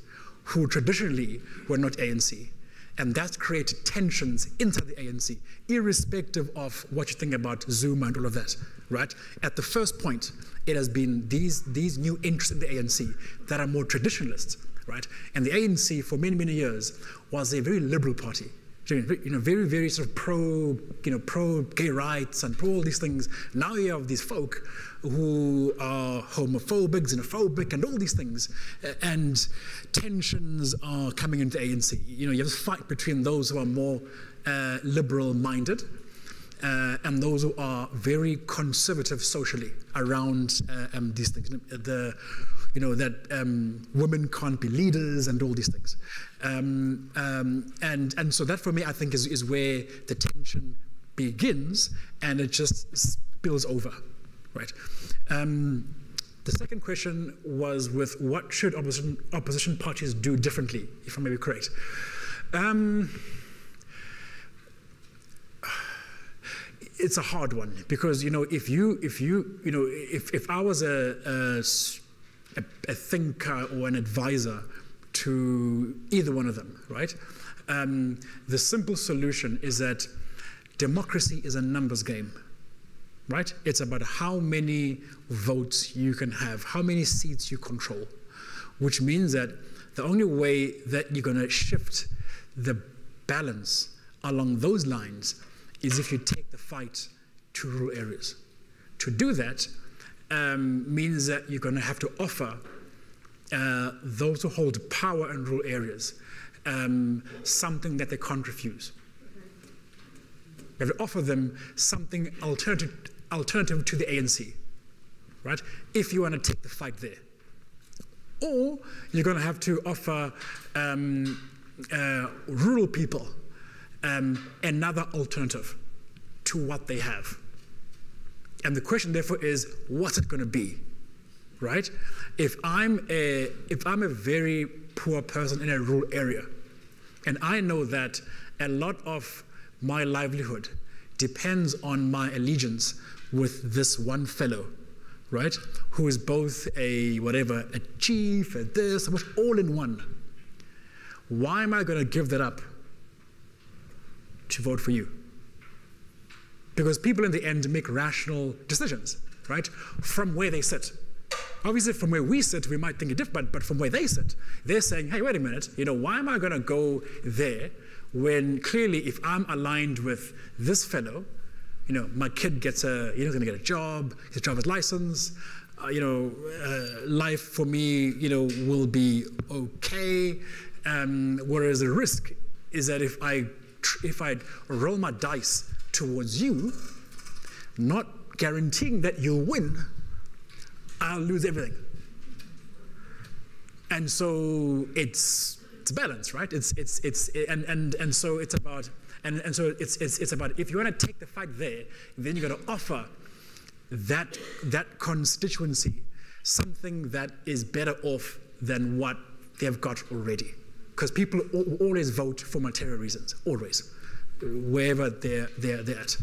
who traditionally were not ANC. And that's created tensions inside the ANC, irrespective of what you think about Zuma and all of that, right? At the first point, it has been these new interests in the ANC that are more traditionalist, right? And the ANC, for many, many years, was a very liberal party. Very, very sort of pro gay rights and pro all these things. Now you have these folk who are homophobic, xenophobic, and all these things, and tensions are coming into the ANC. You have a fight between those who are more liberal-minded and those who are very conservative socially around these things. That women can't be leaders and all these things. And so that for me, I think, is where the tension begins, and it just spills over, right? The second question was with what should opposition parties do differently, if I may be correct. It's a hard one because if I was a thinker or an advisor to either one of them, right? The simple solution is that democracy is a numbers game, right? It's about how many votes you can have, how many seats you control, which means that the only way that you're going to shift the balance along those lines is if you take the fight to rural areas. To do that means that you're going to have to offer those who hold power in rural areas something that they can't refuse. You have to offer them something alternative to the ANC, right? If you want to take the fight there. Or you're going to have to offer rural people another alternative to what they have. And the question therefore is, what's it going to be, right? If I'm a very poor person in a rural area, and I know that a lot of my livelihood depends on my allegiance with this one fellow, right? Who is both a chief, a this, all in one. Why am I going to give that up to vote for you? Because people in the end make rational decisions, right? From where they sit. Obviously, from where we sit, we might think it different, but from where they sit, they're saying, hey, wait a minute, why am I going to go there when clearly if I'm aligned with this fellow, my kid he's going to get a job, his driver's license, life for me, will be okay. Whereas the risk is that if I roll my dice towards you, not guaranteeing that you'll win, I'll lose everything. And so it's balance, right? So it's about if you want to take the fight there, then you got to offer that constituency something that is better off than what they've got already. Because people always vote for material reasons, always, wherever they're at.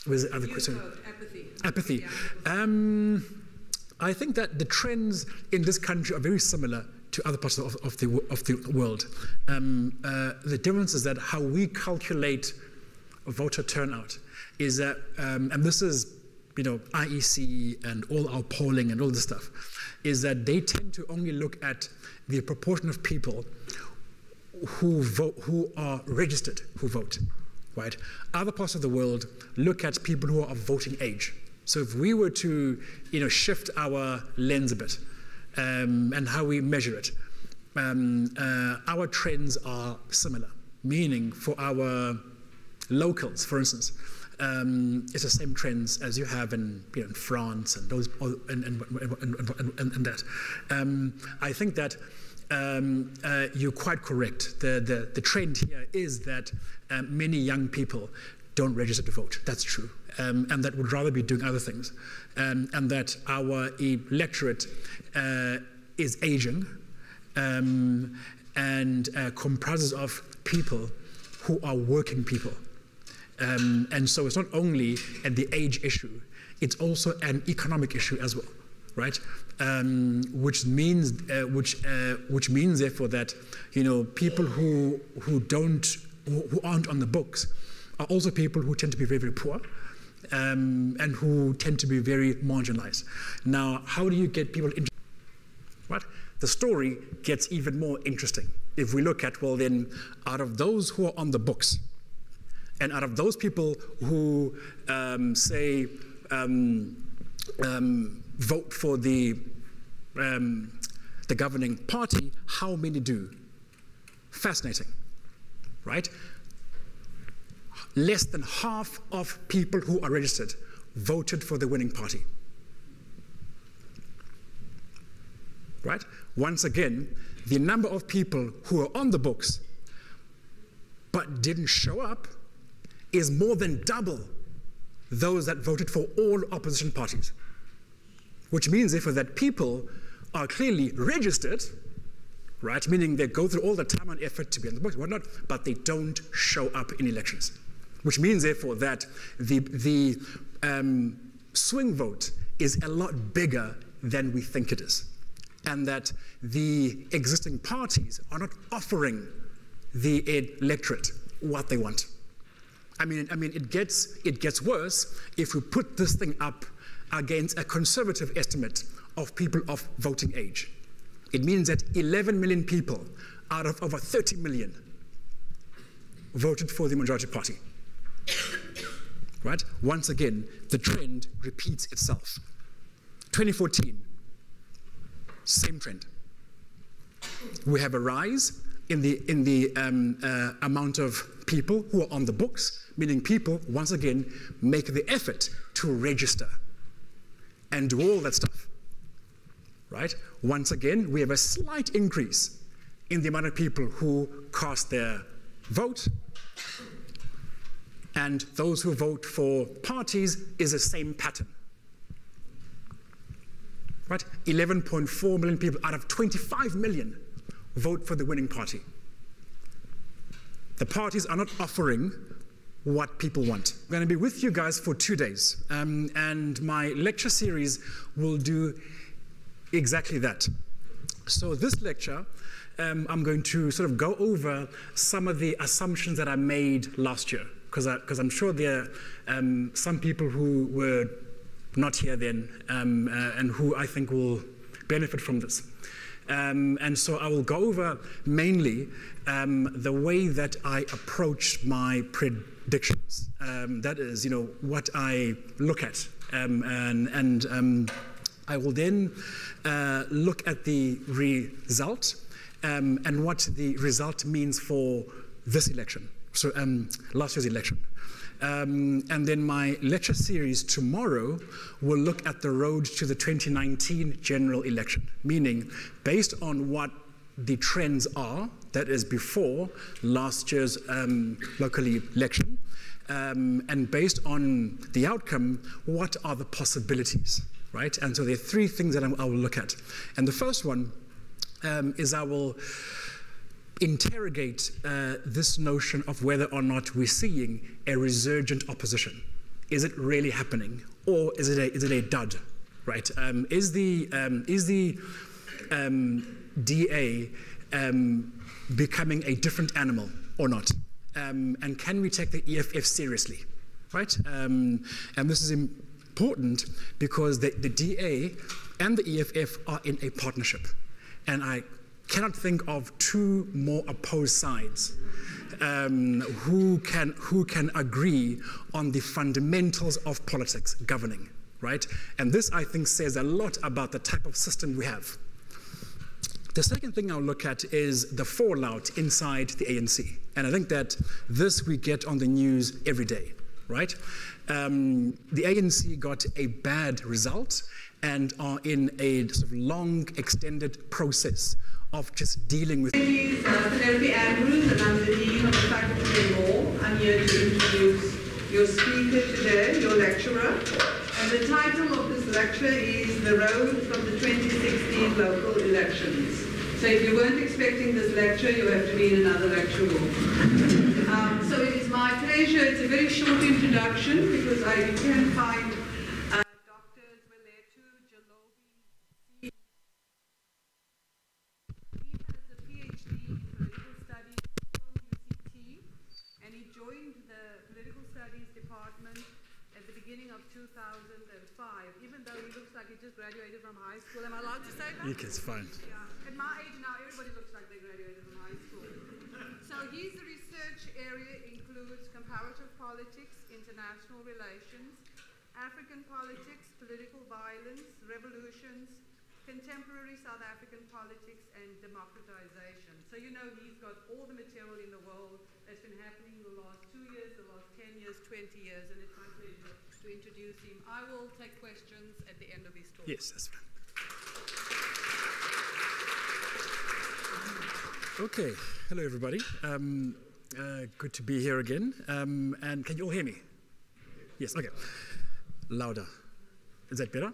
Was the other question? Apathy. I think that the trends in this country are very similar to other parts of the world. The difference is that how we calculate voter turnout is that, and this is IEC and all our polling and all this stuff, is that they tend to only look at the proportion of people who vote, who are registered, who vote, right? Other parts of the world look at people who are of voting age. So if we were to, shift our lens a bit and how we measure it, our trends are similar. Meaning, for our locals, for instance, it's the same trends as you have in France and those and that. I think that you're quite correct. The trend here is that many young people don't register to vote. That's true. And that would rather be doing other things. And that our electorate is aging and comprises of people who are working people. And so it's not only the age issue, it's also an economic issue as well, right? Which means therefore that, you know, people who aren't on the books are also people who tend to be very, very poor, and who tend to be very marginalized. Now, how do you get people interested? Right? The story gets even more interesting if we look at, well, then, out of those who are on the books, and out of those people who vote for the governing party, how many do? Fascinating, right? Less than half of people who are registered voted for the winning party. Right? Once again, the number of people who are on the books but didn't show up is more than double those that voted for all opposition parties. Which means, therefore, that people are clearly registered, right? Meaning they go through all the time and effort to be on the books and whatnot, but they don't show up in elections. Which means, therefore, that the swing vote is a lot bigger than we think it is. And that the existing parties are not offering the electorate what they want. I mean, it gets worse if we put this thing up against a conservative estimate of people of voting age. It means that 11 million people out of over 30 million voted for the majority party. Right? Once again, the trend repeats itself. 2014, same trend. We have a rise in the amount of people who are on the books, meaning people, once again, make the effort to register and do all that stuff, right? Once again, we have a slight increase in the amount of people who cast their vote, and those who vote for parties is the same pattern. Right? 11.4 million people out of 25 million vote for the winning party. The parties are not offering what people want. I'm going to be with you guys for 2 days, and my lecture series will do exactly that. So this lecture, I'm going to sort of go over some of the assumptions that I made last year, because I'm sure there are some people who were not here then, and who I think will benefit from this. And so I will go over mainly the way that I approach my predictions. That is, you know, what I look at. And I will then look at the result and what the result means for this election, so last year's election. And then my lecture series tomorrow will look at the road to the 2019 general election, meaning based on what the trends are, that is before last year's local election, and based on the outcome, what are the possibilities, right? And so there are 3 things that I will look at. And the first one is I will interrogate this notion of whether or not we're seeing a resurgent opposition. Is it really happening, or is it a dud? Right? Is the DA becoming a different animal or not? And can we take the EFF seriously? Right? And this is important because the DA and the EFF are in a partnership, and I cannot think of 2 more opposed sides who can agree on the fundamentals of politics governing, right? And this, I think, says a lot about the type of system we have. The second thing I'll look at is the fallout inside the ANC. And I think that this we get on the news every day, right? The ANC got a bad result and are in a sort of long, extended process of just dealing with. My name is Penelope Andrews, and I'm the Dean of the Faculty of Law. I'm here to introduce your speaker today, your lecturer. And the title of this lecture is The Road from the 2016 Local Elections. So if you weren't expecting this lecture, you have to be in another lecture room. So it is my pleasure. It's a very short introduction because you can find Dr. Zwelethu Jolobe 2005, even though he looks like he just graduated from high school. Am I allowed to say that? It's fine. Yeah. At my age now, everybody looks like they graduated from high school. So his research area includes comparative politics, international relations, African politics, political violence, revolutions, contemporary South African politics, and democratization. So you know he's got all the material in the world that's been happening in the last 2 years, the last 10 years, 20 years, and it's my pleasure to introduce him. I will take questions at the end of his talk. Yes, that's fine. Okay, hello everybody. Good to be here again. And can you all hear me? Yes, okay. Louder. Is that better?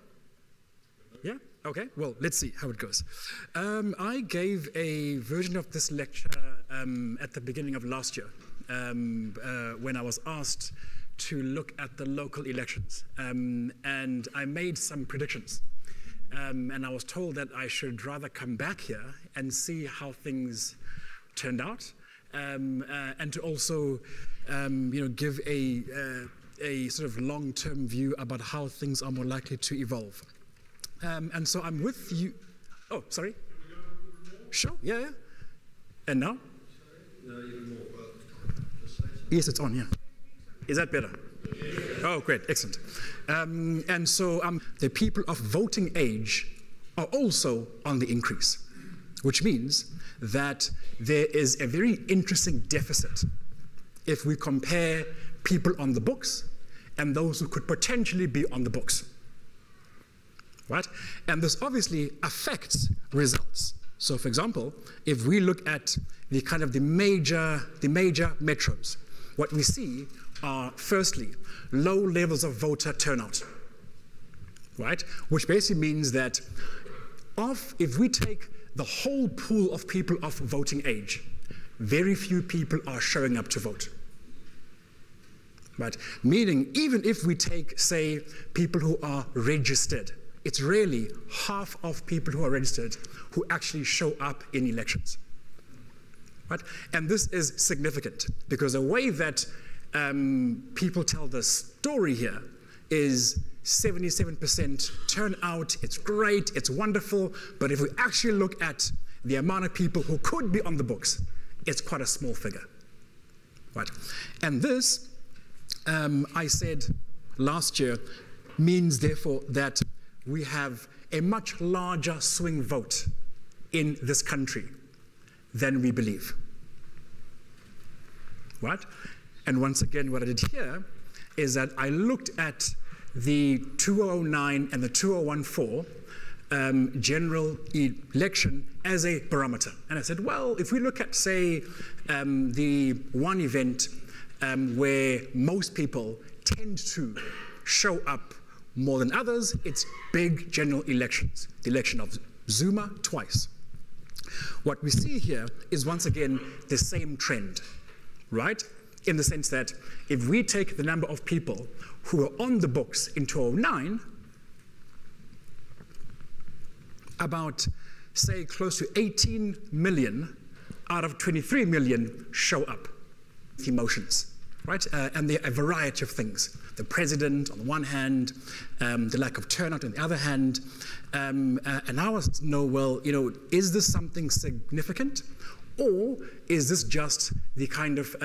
Yeah? Okay, well, let's see how it goes. I gave a version of this lecture at the beginning of last year when I was asked to look at the local elections. And I made some predictions. And I was told that I should rather come back here and see how things turned out, and to also give a sort of long-term view about how things are more likely to evolve. And so I'm with you. Oh, sorry. Sure, yeah. And now? No, even more. Yes, it's on, yeah. Is that better? Oh, great, excellent. And so the people of voting age are also on the increase, which means that there is a very interesting deficit if we compare people on the books and those who could potentially be on the books. Right? And this obviously affects results. So, for example, if we look at the kind of the major metros, what we see are, firstly, low levels of voter turnout, right? Which basically means that if we take the whole pool of people of voting age, very few people are showing up to vote. Right? Meaning, even if we take, say, people who are registered, it's really half of people who are registered who actually show up in elections. Right? And this is significant because the way that people tell the story here is 77% turnout, it's great, it's wonderful, but if we actually look at the amount of people who could be on the books, it's quite a small figure. Right? And this, I said last year, means therefore that we have a much larger swing vote in this country than we believe. Right? And once again, what I did here is that I looked at the 2009 and the 2014 general election as a barometer. And I said, well, if we look at, say, the one event where most people tend to show up more than others, it's big general elections. The election of Zuma twice. What we see here is once again the same trend, right? In the sense that if we take the number of people who were on the books in 2009, about, say, close to 18 million out of 23 million show up. Emotions, right? And there are a variety of things. The president on the one hand, the lack of turnout on the other hand. And I was to know, well, is this something significant? Or is this just the kind of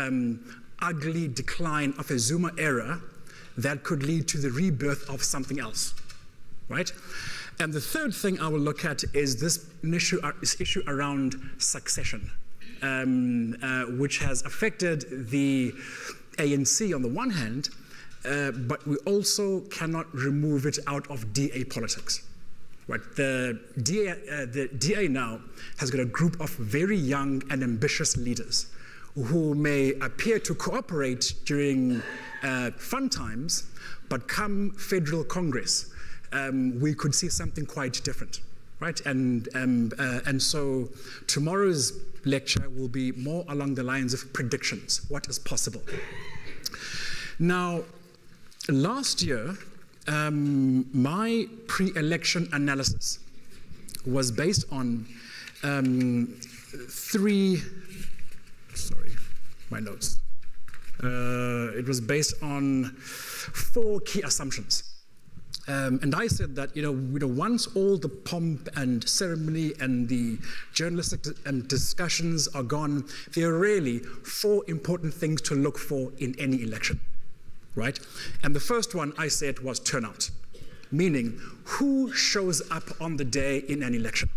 ugly decline of a Zuma era that could lead to the rebirth of something else, right? And the third thing I will look at is this issue around succession, which has affected the ANC on the one hand, but we also cannot remove it out of DA politics. Right? The DA now has got a group of very young and ambitious leaders who may appear to cooperate during fun times, but come federal Congress, we could see something quite different, right? And so tomorrow's lecture will be more along the lines of predictions, what is possible. Now, last year, my pre-election analysis was based on sorry, my notes. It was based on 4 key assumptions. And I said that, once all the pomp and ceremony and the journalistic discussions are gone, there are really 4 important things to look for in any election, right? And the first one I said was turnout, meaning who shows up on the day in an election.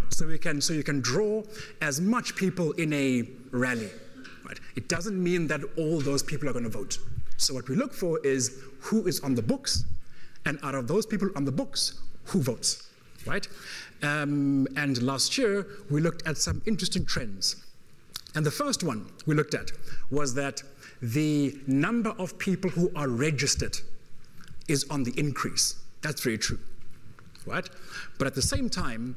So you can draw as much people in a rally, right? It doesn't mean that all those people are going to vote. So what we look for is who is on the books, and out of those people on the books, who votes, right? And last year, we looked at some interesting trends. And the first one we looked at was that the number of people who are registered is on the increase. That's very true, right? But at the same time,